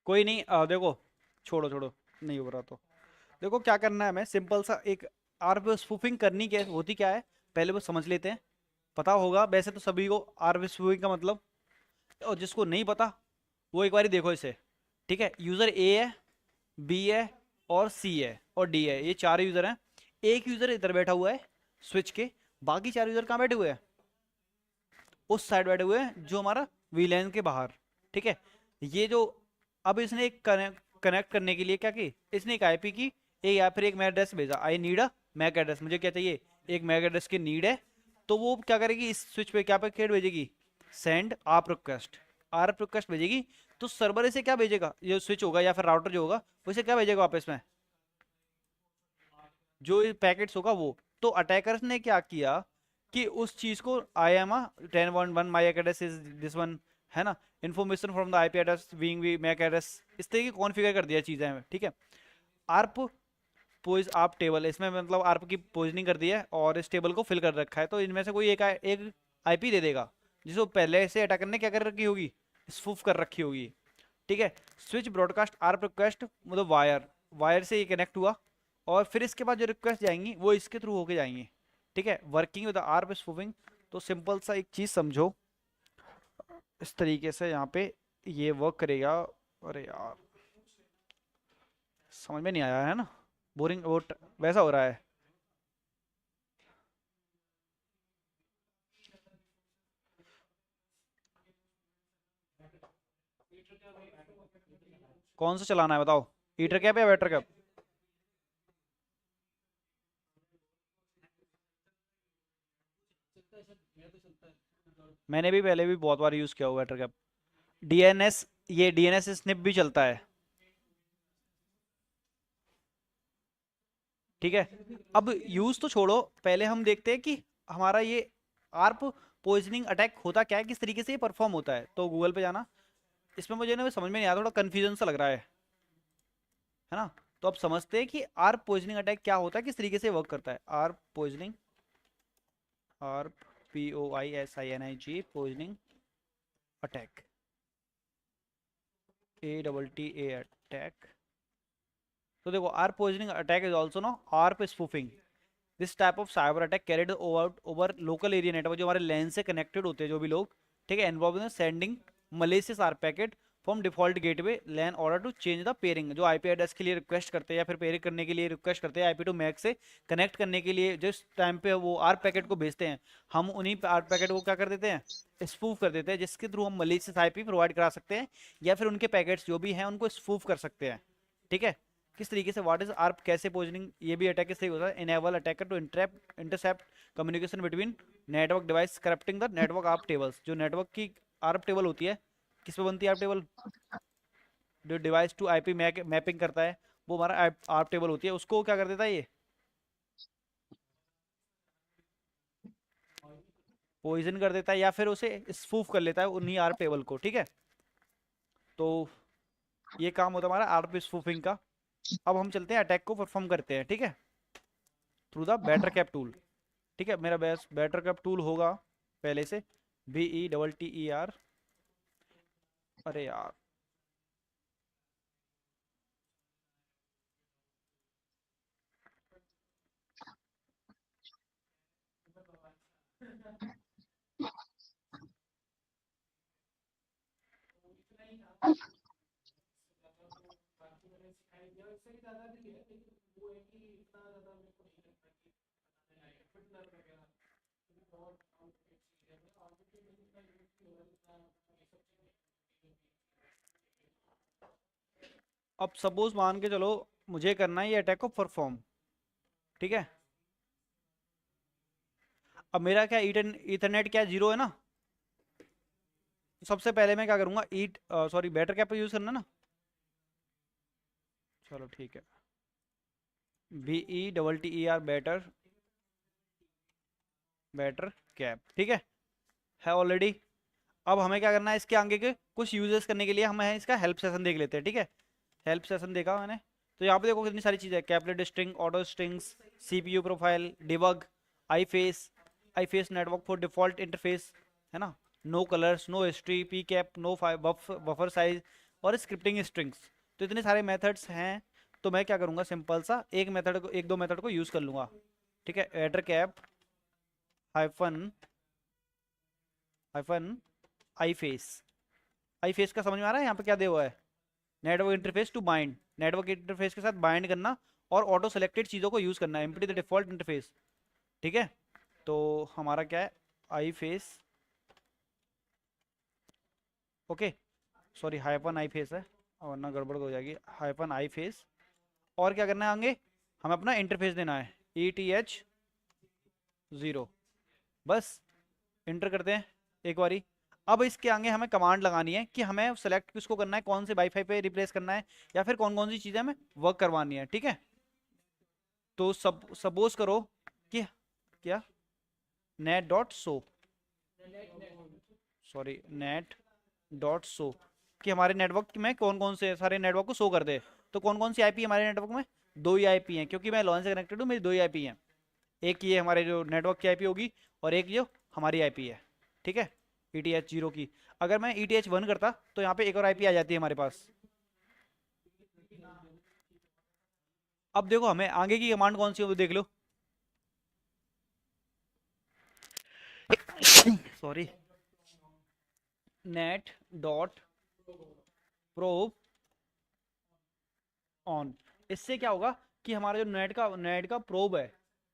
कोई नहीं, देखो, छोड़ो छोड़ो, नहीं हो रहा तो देखो क्या करना है। हमें सिंपल सा एक आरप स्पूफिंग करनी क्या होती क्या है, पहले वो समझ लेते हैं। पता होगा वैसे तो सभी को आरप स्पूफिंग का मतलब, और जिसको नहीं पता वो एक बार देखो इसे। ठीक है, यूजर ए है, बी है, और सी है, और डी है, ये चार यूजर हैं। एक यूजर इधर बैठा हुआ है स्विच के, बाकी चार यूजर कहाँ बैठे हुए हैं, उस साइड बैठे हुए हैं जो हमारा वीलैन के बाहर। ठीक है, ये जो अब इसने एक कनेक्ट करने के लिए क्या की, इसने एक आईपी की, एक या फिर एक मैक एड्रेस भेजा। I need a MAC address, मुझे क्या चाहिए, एक मैक एड्रेस की नीड है। तो वो क्या करेगी, इस स्विच पे क्या पैकेट भेजेगी, सेंड आरप रिक्वेस्ट, आरप रिक्वेस्ट भेजेगी। तो सर्वर इसे क्या भेजेगा, ये स्विच होगा या फिर राउटर जो होगा वो इसे क्या भेजेगा वापस में, जो पैकेट्स होगा वो। तो अटैकर्स ने क्या किया कि उस चीज को I am 10.1 my address is this one, है ना, information from the IP address being we MAC address, इस तरीके की कॉन्फ़िगर कर दिया चीजें। ठीक है, आर्प पोइज आप टेबल, इसमें मतलब आर्प की पोजिशनिंग कर दी है और इस टेबल को फिल कर रखा है। तो इनमें से कोई एक आईपी दे देगा जिसको पहले से अटैकर ने क्या कर रखी होगी, स्पूफ कर रखी होगी। ठीक है, स्विच ब्रॉडकास्ट आर्प रिक्वेस्ट, मतलब वायर, वायर से ये कनेक्ट हुआ, और फिर इसके बाद जो रिक्वेस्ट जाएंगी वो इसके थ्रू होके जाएंगी। ठीक है, वर्किंग विद आर्प स्पूफिंग। तो सिंपल सा एक चीज समझो, इस तरीके से यहाँ पे ये वर्क करेगा। अरे यार समझ में नहीं आया है ना, बोरिंग वो वैसा हो रहा है। कौन सा चलाना है बताओ, हीटर कैप या वेटर कैप। मैंने भी पहले भी बहुत बार यूज किया हुआ वेटर कैप। डीएनएस, ये डीएनएस स्निप भी चलता है। ठीक है, अब यूज तो छोड़ो, पहले हम देखते हैं कि हमारा ये आर्प पॉइजनिंग अटैक होता क्या है, किस तरीके से ये परफॉर्म होता है। तो गूगल पे जाना, इसमें मुझे ना समझ में नहीं आया, थोड़ा कंफ्यूजन सा लग रहा है ना। तो अब समझते हैं कि आर्प पॉइजनिंग अटैक क्या होता है, किस तरीके से वर्क करता है। ARP poisoning, ARP POISINIG poisoning attack, ATT attack. तो देखो, ARP poisoning attack is also no ARP spoofing. This type of cyber attack carried over local area network, जो हमारे लैन से कनेक्टेड होते हैं जो भी लोग। ठीक है, involve in sending malicious ARP packet from default gateway LAN order to change the pairing, जो आईपी एड्रेस के लिए रिक्वेस्ट करते हैं या फिर पेयरिंग करने के लिए रिक्वेस्ट करते हैं आईपी टू मैक से कनेक्ट करने के लिए। जिस टाइम पे वो आर्प पैकेट को भेजते हैं, हम उन्हीं आर्प पैकेट को क्या कर देते हैं, स्पूफ कर देते हैं, जिसके थ्रू हम मलेसियस आईपी प्रोवाइड करा सकते हैं, या फिर उनके पैकेट्स जो भी हैं उनको स्पूफ कर सकते हैं। ठीक है, किस तरीके से, व्हाट इज आर्प, कैसे पोजिशनिंग, ये भी अटैक किस होता है। Enable attacker to intercept communication between network device, corrupting the network ARP tables. जो नेटवर्क की आर्प टेबल होती है, किस पे बनती है आर्प टेबल, जो डिवाइस टू आईपी मैपिंग करता है, वो हमारा आर्प टेबल होती है, उसको क्या कर देता है ये, पॉइजन कर देता है, या फिर उसे स्पूफ कर लेता है उन्हीं आर्प टेबल को। ठीक है, तो ये काम होता है हमारा आर्प स्पूफिंग का। अब हम चलते हैं अटैक को परफॉर्म करते हैं। ठीक है, through the bettercap tool. ठीक है, मेरा बेस्ट बैटर कैप टूल होगा पहले से, BETTER। अरे यार, अब सपोज मान के चलो मुझे करना है ये अटैक को परफॉर्म। ठीक है, अब मेरा क्या ईथरनेट क्या जीरो है ना। सबसे पहले मैं क्या करूंगा, बैटर कैप यूज करना ना। चलो ठीक है, BETTER, बेटर, बेटर कैप, ठीक है ऑलरेडी। अब हमें क्या करना है, इसके आगे के कुछ यूजेस करने के लिए हमें इसका हेल्प सेशन देख लेते हैं, ठीक है। हेल्प सेशन देखा मैंने, तो यहाँ पे देखो कितनी सारी चीज़ें, caplet string, auto strings, CPU profile, debug, iface network for default interface, है ना, no colors, no history, pcap, no buffer size, और स्क्रिप्टिंग स्ट्रिंग्स। तो इतने सारे मेथड्स हैं, तो मैं क्या करूँगा, सिंपल सा एक दो मेथड को यूज़ कर लूँगा, ठीक है। Adder cap hyphen hyphen I face का समझ में आ रहा है यहाँ पे क्या दिया हुआ है, network interface to bind, network interface के साथ बाइंड करना, और ऑटो सेलेक्टेड चीज़ों को यूज़ करना है, एम्प्टी द डिफॉल्ट इंटरफेस, ठीक है। तो हमारा क्या है, I face, okay, sorry hyphen I face है, वरना गड़बड़ हो जाएगी, हाइपन आई फेस। और क्या करना है आगे, हमें अपना इंटरफेस देना है, ETH 0, बस इंटर करते हैं एक बारी। अब इसके आगे हमें कमांड लगानी है कि हमें सेलेक्ट किसको करना है, कौन से वाईफाई पे रिप्लेस करना है, या फिर कौन कौन सी चीज़ें हमें वर्क करवानी है, ठीक है। तो सपोज करो कि क्या, net dot show, sorry net dot show, कि हमारे नेटवर्क में कौन कौन से सारे नेटवर्क को शो कर दे। तो कौन कौन सी आईपी हमारे नेटवर्क में, 2 ही आईपी हैं, क्योंकि मैं लॉन से कनेक्टेड हूँ, मेरी 2 ही आईपी हैं। एक ये हमारे जो नेटवर्क की आईपी होगी, और एक जो हमारी आईपी है, ठीक है, ETH 0 की। अगर मैं ETH 1 करता तो यहाँ पे एक और आईपी आ जाती है हमारे पास। अब देखो हमें आगे की कमांड कौन सी है वो देख लो, sorry, net dot probe on. इससे क्या होगा कि हमारा जो नेट का प्रोब है,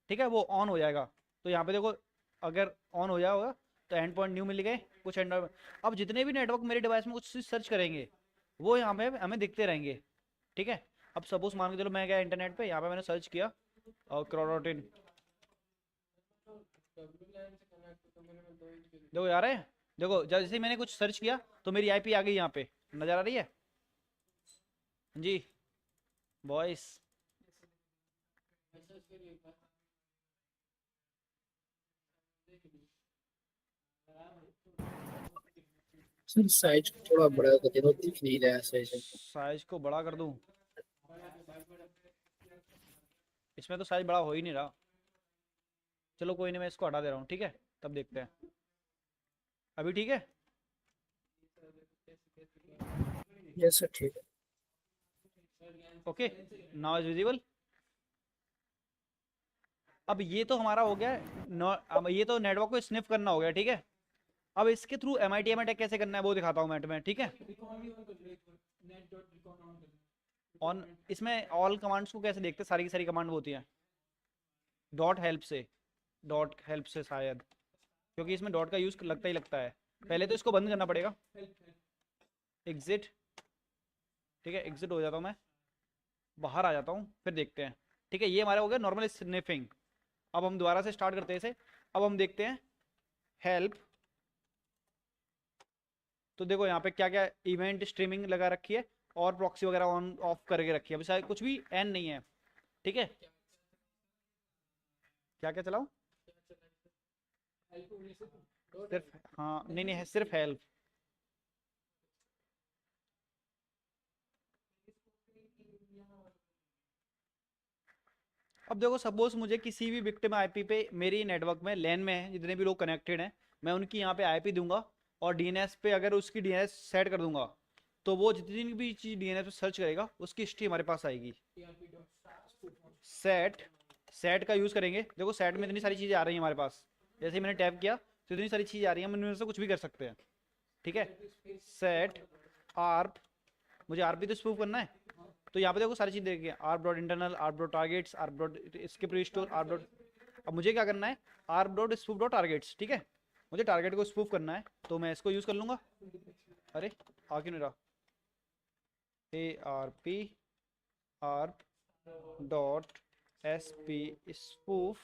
ठीक है, वो ऑन हो जाएगा। तो यहाँ पे देखो, अगर ऑन हो जाएगा तो एंड पॉइंट न्यू मिल गए कुछ एंड। अब जितने भी नेटवर्क मेरे डिवाइस में कुछ सर्च करेंगे, वो यहाँ पे हमें दिखते रहेंगे, ठीक है। अब सपोज मान के चलो मैं गया इंटरनेट पे, यहाँ पे मैंने सर्च किया और क्रोडोटिन, देखो यार है, देखो जैसे ही मैंने कुछ सर्च किया तो मेरी आईपी आ गई यहाँ पे, नजर आ रही है जी बॉयस। सर साइज को थोड़ा बड़ा कर दे, तो दिख नहीं रहा है सही से। साइज को बड़ा कर दूं, इसमें तो साइज बड़ा हो ही नहीं रहा। चलो कोई नहीं, मैं इसको हटा दे रहा हूँ, ठीक है, तब देखते हैं। अभी ठीक है, यस सर ठीक है। Okay, now is visible. अब ये तो हमारा हो गया, अब ये तो नेटवर्क को स्निफ करना हो गया, ठीक है। अब इसके थ्रू MITM अटैक कैसे करना है वो दिखाता हूँ मैं तुम्हें, ठीक है। ऑन, इसमें ऑल कमांड्स को कैसे देखते हैं, सारी की सारी कमांड होती है डॉट हेल्प से, डॉट हेल्प से शायद, क्योंकि इसमें डॉट का यूज लगता ही लगता है। पहले तो इसको बंद करना पड़ेगा, एग्जिट, ठीक है, एग्जिट हो जाता हूँ मैं, बाहर आ जाता हूँ, फिर देखते हैं, ठीक है। ये हमारा हो गया नॉर्मल स्निफिंग। अब हम दोबारा से स्टार्ट करते हैं इसे। अब हम देखते हैं हेल्प, तो देखो यहाँ पे क्या क्या इवेंट स्ट्रीमिंग लगा रखी है, और प्रॉक्सी वगैरह ऑन ऑफ करके रखी है, अभी शायद कुछ भी एन नहीं है, ठीक है। क्या क्या चलाऊं, सिर्फ, हाँ नहीं नहीं है, सिर्फ हेल्प। अब देखो सपोज मुझे किसी भी विक्टिम आईपी पे मेरी नेटवर्क में लैन में है, जितने भी लोग कनेक्टेड हैं, मैं उनकी यहाँ पे आईपी दूंगा, और डीएनएस पे अगर उसकी डीएनएस सेट कर दूंगा, तो वो जितनी भी चीज डीएनएस पे सर्च करेगा उसकी हिस्ट्री हमारे पास आएगी। सेट, सेट का यूज करेंगे, देखो सेट में इतनी सारी चीजें आ रही हैं हमारे पास, जैसे ही मैंने टैप किया तो इतनी सारी चीजें आ रही हैं, हम इनमें से कुछ भी कर सकते हैं, ठीक है। सेट आर्प, मुझे आरपी तो स्पूफ करना है, तो यहाँ पे देखो सारी चीज देखिए, ARP dot internal, ARP dot targets, ARP dot skip restore, ARP dot. अब मुझे क्या करना है, ARP dot spoof dot targets, ठीक है, मुझे टारगेट को स्पूफ करना है, तो मैं इसको यूज कर लूंगा। अरे आ क्यों नहीं रहा, ARP ARP dot SP spoof,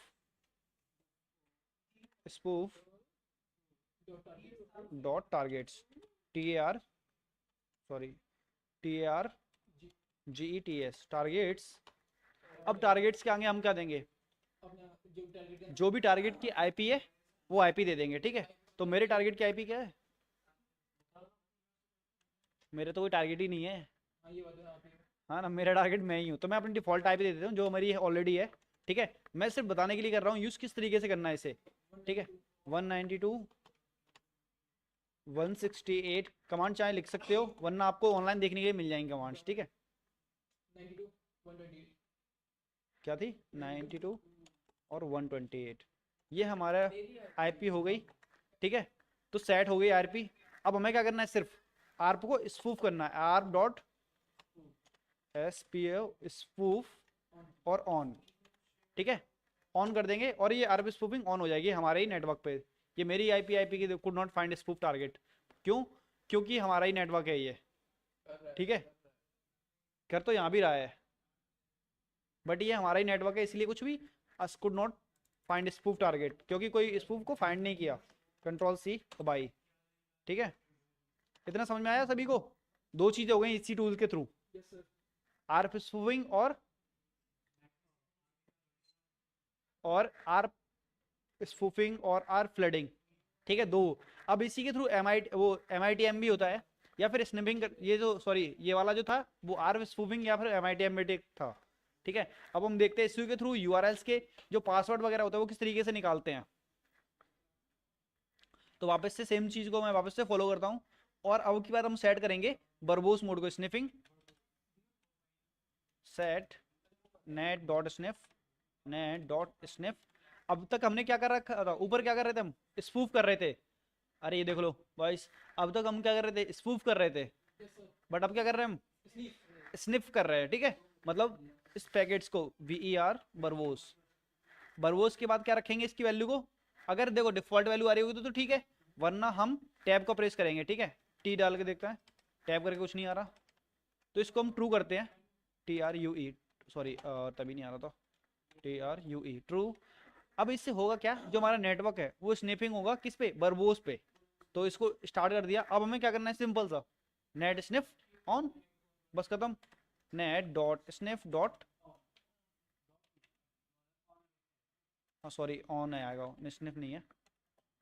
spoof dot targets, TAR, sorry TARGETS targets, अब टारगेट्स के आगे हम क्या देंगे, अपना जो टारगेट का जो भी टारगेट की आईपी है वो आईपी दे देंगे, ठीक है। तो मेरे टारगेट की आईपी क्या है, मेरे तो कोई टारगेट ही नहीं है, हाँ ये वाला आप ही हाँ ना, मेरा टारगेट मैं ही हूँ, तो मैं अपनी डिफॉल्ट आईपी दे देता हूँ जो हमारी ऑलरेडी है, ठीक है। मैं सिर्फ बताने के लिए कर रहा हूँ यूज़ किस तरीके से करना है इसे, ठीक है। 192.168 कमांड चाहे लिख सकते हो, वरना आपको ऑनलाइन देखने के लिए मिल जाएंगे कमांड्स, ठीक है। 92 128 क्या थी, 92 और 128, ये हमारा आईपी हो गई, ठीक है। तो सेट हो गई आरपी। अब हमें क्या करना है, सिर्फ आरप को स्पूफ करना है, आरप डॉट स्पूफ और ऑन, ठीक है। ऑन कर देंगे और ये आरपी स्पूफिंग ऑन हो जाएगी हमारे ही नेटवर्क पे। ये मेरी आईपी की could not find spoof target, क्यों, क्योंकि हमारा ही नेटवर्क है ये, कर रहा है ठीक है। कर तो यहाँ भी रहा है, बट ये हमारा ही नेटवर्क है, इसलिए कुछ भी could not find spoof target, क्योंकि कोई स्पूफ को फाइंड नहीं किया। कंट्रोल सी दबाई, ठीक है। इतना समझ में आया सभी को, दो चीजें हो गई इसी टूल के थ्रू, यस सर आरप स्पूफिंग और आर स्पूफिंग और आर फ्लडिंग, ठीक है, दो। अब इसी के थ्रू MITM भी होता है, या फिर स्निपिंग ये जो सॉरी ये वाला जो था वो आर स्पूफिंग या फिर MITM में था, ठीक है। अब हम देखते हैं इसी के थ्रू URLs के जो पासवर्ड वगैरह होता है वो किस तरीके से निकालते हैं। तो वापस से सेम चीज को मैं वापस से फॉलो करता हूँ, और अब की बात हम सेट करेंगे बरबोस मोड को, स्निफिंग सेट net.sniff। अब तक हमने क्या कर रखा था, ऊपर क्या कर रहे थे हम, स्पूफ कर रहे थे, अरे ये देख लो बॉयस, अब तक हम क्या कर रहे थे, स्पूफ कर रहे थे, यस सर बट अब क्या कर रहे हैं हम, स्नीफ स्निफ कर रहे हैं, ठीक है। मतलब इस पैकेट्स को VER बरबोस, बरबोस के बाद क्या रखेंगे इसकी वैल्यू को, अगर देखो डिफॉल्ट वैल्यू आ रही होगी तो ठीक है, वरना हम टैब को प्रेस करेंगे, ठीक है। टी डाल के देखता है, टैब करके कुछ नहीं आ रहा, तो इसको हम ट्रू करते हैं, TRUE, सॉरी तभी नहीं आ रहा था, TRUE ट्रू। अब इससे होगा क्या, जो हमारा नेटवर्क है वो स्निपिंग होगा किस पे, बरबोस पे। तो इसको स्टार्ट कर दिया, अब हमें क्या करना है, सिंपल सा नेट स्निफ ऑन, बस खत्म। नेट डॉट स्निफ डॉट, हाँ सॉरी ऑन है आएगा, स्निफ नहीं है,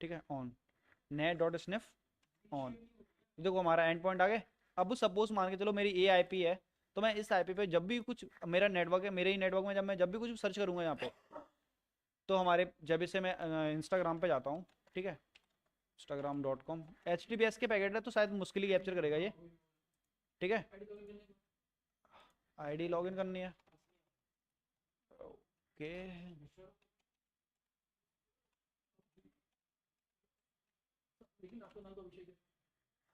ठीक है, on, net dot sniff on. देखो हमारा एंड पॉइंट आ गए। अब सपोज मान के चलो मेरी ये आईपी है, तो मैं इस आईपी पे जब भी कुछ, मेरा नेटवर्क है, मेरे ही नेटवर्क में जब मैं जब भी कुछ सर्च करूंगा यहाँ पे, तो हमारे जब इसे मैं इंस्टाग्राम पे जाता हूँ, ठीक है, instagram.com, HTTPS के पैकेट है तो शायद मुश्किल ही कैप्चर करेगा ये, ठीक है। आईडी लॉगिन करनी है, ओके। लेकिन आपका नाम तो अभिषेक है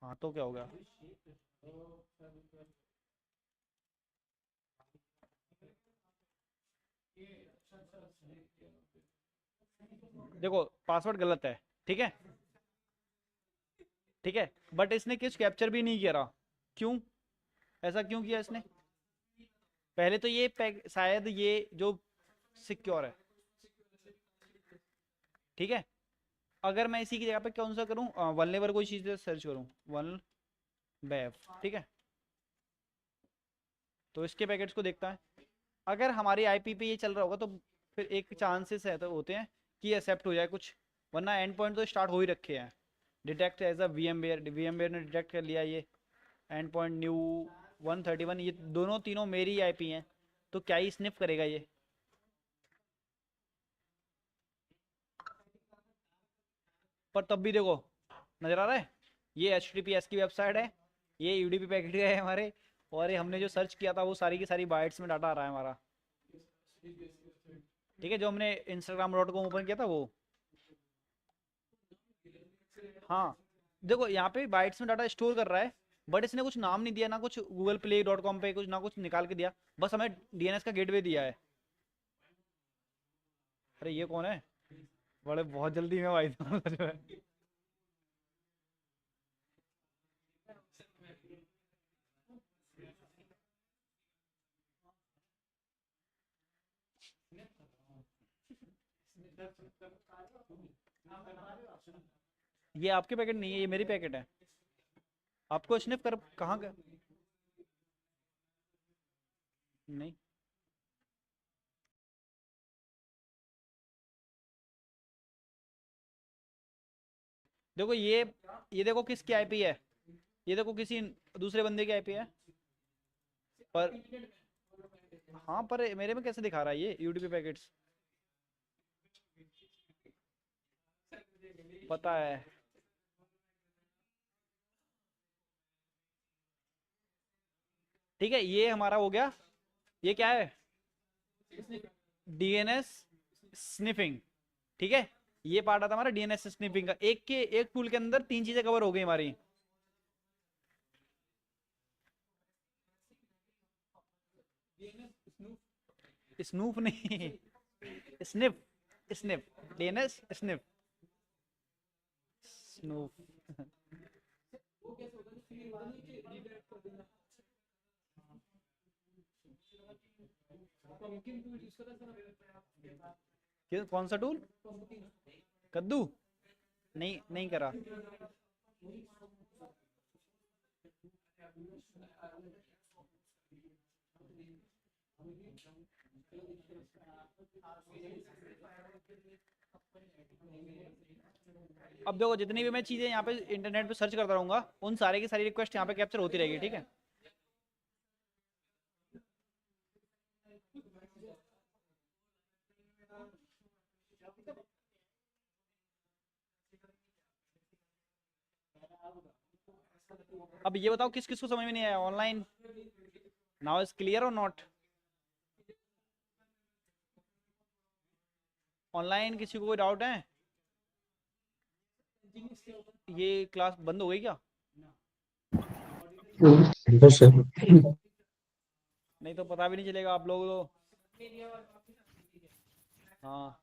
हाँ तो क्या हो गया, देखो पासवर्ड गलत है, ठीक है, ठीक है, बट इसने कुछ कैप्चर भी नहीं किया रहा, क्यों, ऐसा क्यों किया इसने, पहले तो ये शायद ये जो सिक्योर है, ठीक है। अगर मैं इसी की जगह पे कौन सा करूं, वल्नेवर कोई चीज़ सर्च करूं, वन बैफ, ठीक है, तो इसके पैकेट्स को देखता है। अगर हमारी आईपी पे ये चल रहा होगा तो फिर एक चांसेस है तो होते हैं कि एक्सेप्ट हो जाए कुछ, वरना एंड पॉइंट तो स्टार्ट हो ही रखे हैं। डिटेक्ट एज अ VMware ने डिटेक्ट कर लिया ये एंड पॉइंट न्यू 131, ये दोनों तीनों मेरी आईपी हैं, तो क्या ही स्निफ करेगा ये, पर तब भी देखो नजर आ रहा है, ये HTTPS की वेबसाइट है, ये UDP पैकेट है हमारे, और ये हमने जो सर्च किया था वो सारी की सारी बाइट्स में डाटा आ रहा है हमारा, ठीक है, जो हमने Instagram.com ओपन किया था वो, हाँ। देखो यहाँ पे बाइट्स में डाटा स्टोर कर रहा है, बट इसने कुछ नाम नहीं दिया, ना कुछ googleplay.com पे कुछ, ना कुछ निकाल के दिया, बस हमें DNS का गेटवे दिया है। अरे ये कौन है, बड़े बहुत जल्दी में भाई साहब जो है। ये आपके पैकेट नहीं है, ये मेरी पैकेट है, आपको स्निफ कर कहाँ का, नहीं देखो ये देखो किसकी आईपी है, ये देखो किसी दूसरे बंदे की आईपी है, पर हाँ पर मेरे में कैसे दिखा रहा है ये यूटीपी पैकेट्स, पता है। ठीक है, ये हमारा हो गया, ये क्या है, डीएनएस स्निफिंग। ठीक है, ये पार्ट आता हमारा डीएनएस स्निफिंग का। एक टूल के अंदर 3 चीजें कवर हो गई हमारी। स्नूफ नहीं, स्निफ, स्निफ, डीएनएस स्निफ, स्नूफ। कौन सा टूल, कद्दू, नहीं नहीं करा। अब देखो जितनी भी मैं चीजें यहाँ पे इंटरनेट पे सर्च करता रहूंगा, उन सारे की सारी रिक्वेस्ट यहाँ पे कैप्चर होती रहेगी। ठीक है, अब ये बताओ किस किस को समझ में नहीं आया ऑनलाइन, नाउ इज क्लियर और नॉट। ऑनलाइन किसी को कोई डाउट है, ये क्लास बंद हो गई क्या, बस नहीं तो पता भी नहीं चलेगा आप लोग तो। हाँ